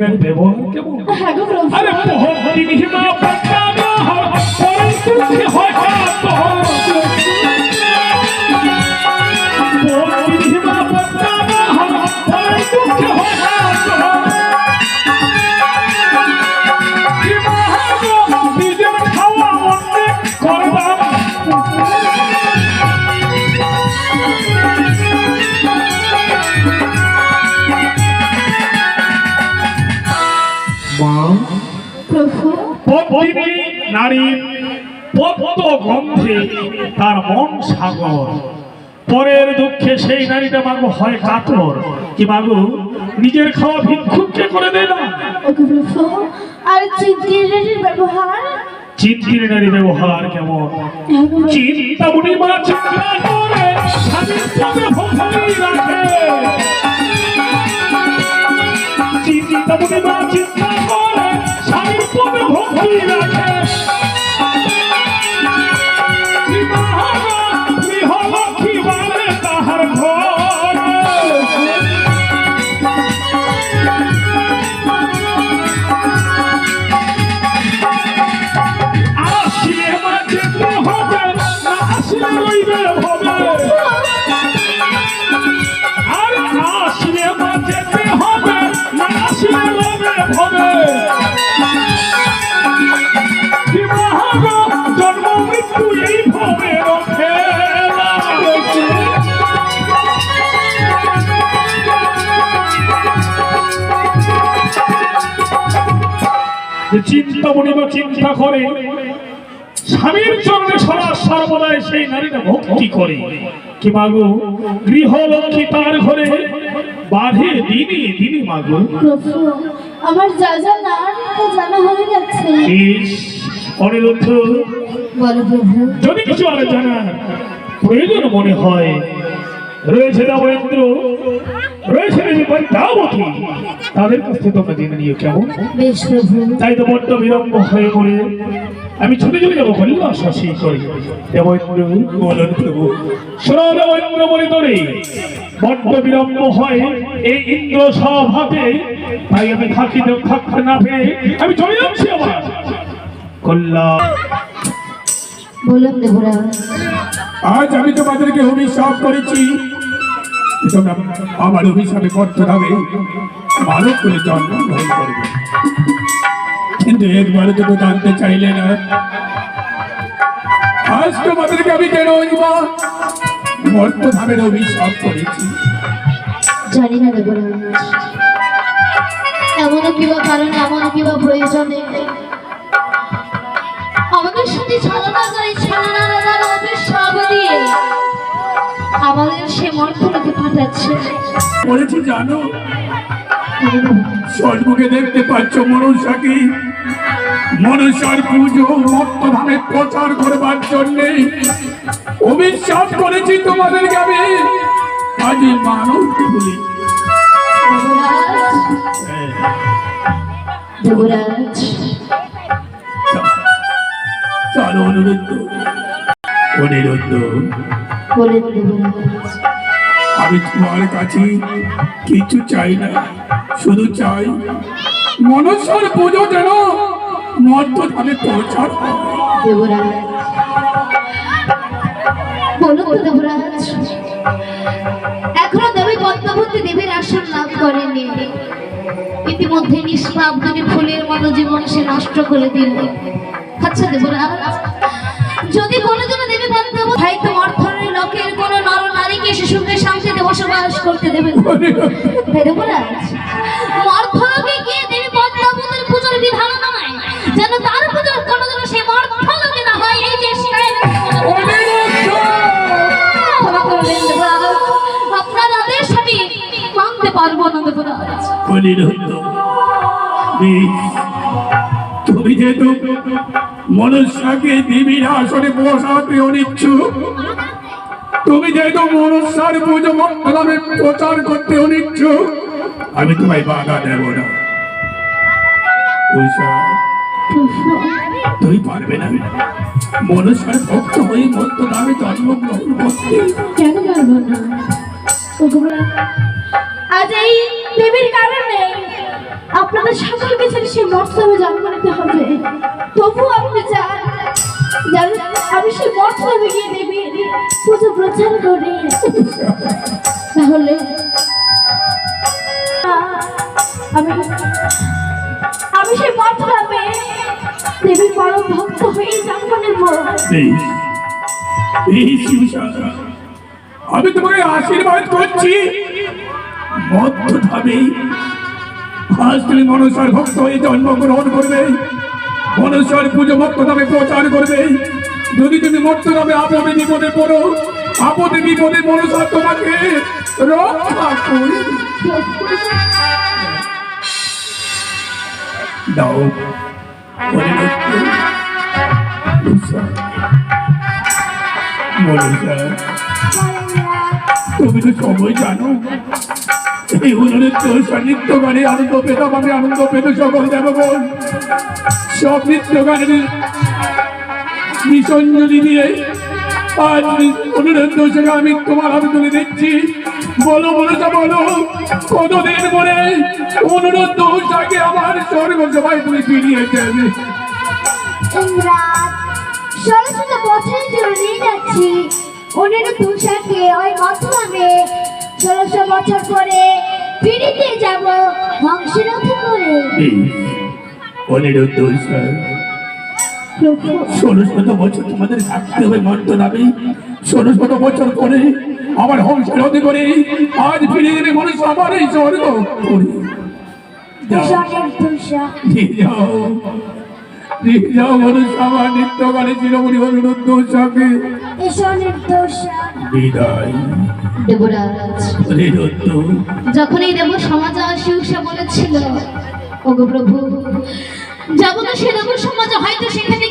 পূর্ণের ব্যবহার কেমন? হ্যাঁ গো প্রভু। আরে ভক্তি মহিমা প্রজ্ঞান পরম হয় কাত ভক্তি মহিমা প্রজ্ঞান পরম হয় কাত কি মহাগো নিজের খাওয়া মনে করবাম পদ্মিনী নারীর পদ্ম গন্ধে তার মন সাগর, পরের দুঃখে সেই নারীটা মাগো হয় কাতর। কি মাগো নিজের খাওয়া ভিক্ষুককে করে দেয় না? আর চিন্তির ব্যবহার, চিন্তির নারী ব্যবহার কেমন? চিন্তা মুনি মা চিন্তা করে স্বামীর পদে ভক্তি রাখে, চিন্তা মুনি মা চিন্তা করে স্বামীর পদে ভক্তি রাখে। গৃহলক্ষ্মী বলে তাহার ঘর, আসিলে মা যেতে হবে না আসিলে রইবে হবে, আর আসিলে মা যেতে হবে না আসিলে রইবে হবে। জন্ম মৃত্যু এই ভাবে রক্ষে চিন্তা মনিবা চিন্তা করে স্বামীর চরণে সর্বদাই সেই নারীটা ভক্তি করে। কি মাগো গৃহলক্ষ্মী তার ঘরে বাঁধে দিনে দিনে মাগো। আমার যা যা না জানা হয়ে যাচ্ছে। অনিরুদ্ধ যদি কিছু আর জানার প্রয়োজন মনে হয়, রয়েছে দেবেন্দ্র, রয়েছে পদ্মাবতী, তাদের কাছ থেকে তোমরা জেনে নিও কেমন? তাই তো বড্ড বিলম্ব হয়ে পড়ে আমি ছুটে চলে যাবো কল্যাণ শাসী করি। দেবেন্দ্র বলেন প্রভু, শোনো দেবেন্দ্র বলে তোরে বড্ড বিলম্ব হয় এই ইন্দ্র সভাতে, তাই আমি থাকতে না পেয়ে আমি চলে যাচ্ছি আবার কল্যাণ। বলুন দেবরা, আজ আমি তোমাদেরকে অভিশাপ করেছি, আমার অভিশাপে বদ্ধ হবে, ভালো করে জন্ম গ্রহণ করবে, কিন্তু একবারে তো জানতে চাইলে না। আজ তোমাদেরকে আমি কেন বদ্ধভাবে অভিশাপ করেছি জানি না দেবরা, এমন কিবা কারণে এমন কিবা প্রয়োজনে আমাদের সাথে ছলনা করে ছলনার অভিশাপ দিয়ে আমাদের সে মর্তলোকে পাঠাচ্ছে। বলেছি জানো, স্বর্গকে দেখতে পাচ্ছ মনসাকে, মনসার পুজো মর্তধামে প্রচার করবার জন্যে অভিশাপ করেছি তোমাদেরকে আমি, আজ মানব বলি। দেবরাজ চলো অনিরুদ্ধ, অনিরুদ্ধ বলেন দেবরাজ, আমি তোমার কাছে কিছু চাই না, শুধু চাই মনসার পুজো যেন মর্তধামে প্রচার হয়। দেবরাজ বলুন তো দেবরাজ, এখনো দেবী পদ্মাবতী দেবীর আসন লাভ করেনি, ইতিমধ্যে নিষ্পাপ দুটি ফুলের মতো জীবন সে নষ্ট করে দিল। আচ্ছা দেবরাজ, যদি কোনোদিনও দেবী পদ্মাবতী হয়তো অর্থনের লোকের কোনো নর নারীকে শিশুকে শান্তিতে বসবাস করতে দেবেন দেবরাজ, অর্থলোকে গিয়ে দেবী পদ্মাবতীর পুজোর বিধান নয়, যেন তার পুজোর কোনোদিনও সে অর্থলোকে না হয়, এই চেষ্টায় আপনার আদেশ আমি মানতে পারবো না দেবরাজ। অনিরুদ্ধ, তুমি যেহেতু মনসাকে দেবীর আসনে বসাতে অনিচ্ছুক, তুমি যেহেতু মনসার পুজো মর্তধামে প্রচার করতে অনিচ্ছুক, আমি তোমায় বাধা দেব না। তুই পারবে না মনসার ভক্ত হয়ে মর্তধামে জন্মগ্রহণ করতে। কেন পারবো না? আজ এই দেবীর কারণে আপনাদের সকলকে ছেড়ে সেই মর্তবে জন্ম নিতে হবে। তবু আপনি চান যেন আমি সেই মর্তবে গিয়ে দেবীর পুজো প্রচার করি। তাহলে আমি আমি সেই মর্তবে দেবীর পরম ভক্ত হয়ে জন্ম নেব। আমি তোমাকে আশীর্বাদ করছি, মধ্যভাবে আজ তুমি মনসার ভক্ত হয়ে জন্মগ্রহণ করবে, মনসার পুজো মধ্যভাবে প্রচার করবে। যদি তুমি মধ্যভাবে আপদে বিপদে পড়ো, আপদে বিপদে মনসা তোমাকে রক্ষা করবে। দাও মনসা, তুমি তো সবাই জানো এই উনুনের নৃত্য গানে আনন্দ পেতাম, আমি আনন্দ পেত সকল দেবগণ। সব নৃত্য গানের বিসঞ্জলি দিয়ে আজ উনুনের দোষে আমি তোমার হাতে তুলে দিচ্ছি। বলো মনসা বলো, কতদিন পরে অনুরোধ দোষাকে আমার স্বর্গ সভায় তুমি ফিরিয়ে দেবে? ইমরান, 16 বছরের জন্য নিয়ে যাচ্ছি ওনের তুষাকে ওই মতলবে। 1600 বছর পরে ফিরিতে যাব হংসরথে করে। অনিরুদ্ধ 1600 বছর তোমাদের থাকতে হবে মন্ত্রণাবে। 1600 বছর পরে আমার হংসরথে করে আজ ফিরে দেবে মনুষ্য আমার এই স্বর্গ করে। যাও মনুষ্য আমার নিত্য গানে চিরমণি অনিরুদ্ধ বিদায়। দেবরাজ, যখন এই দেব সমাজ শিউষা বলেছিল, ওগো প্রভু, যাবো না সে দেব সমাজ, হয়তো সেখানে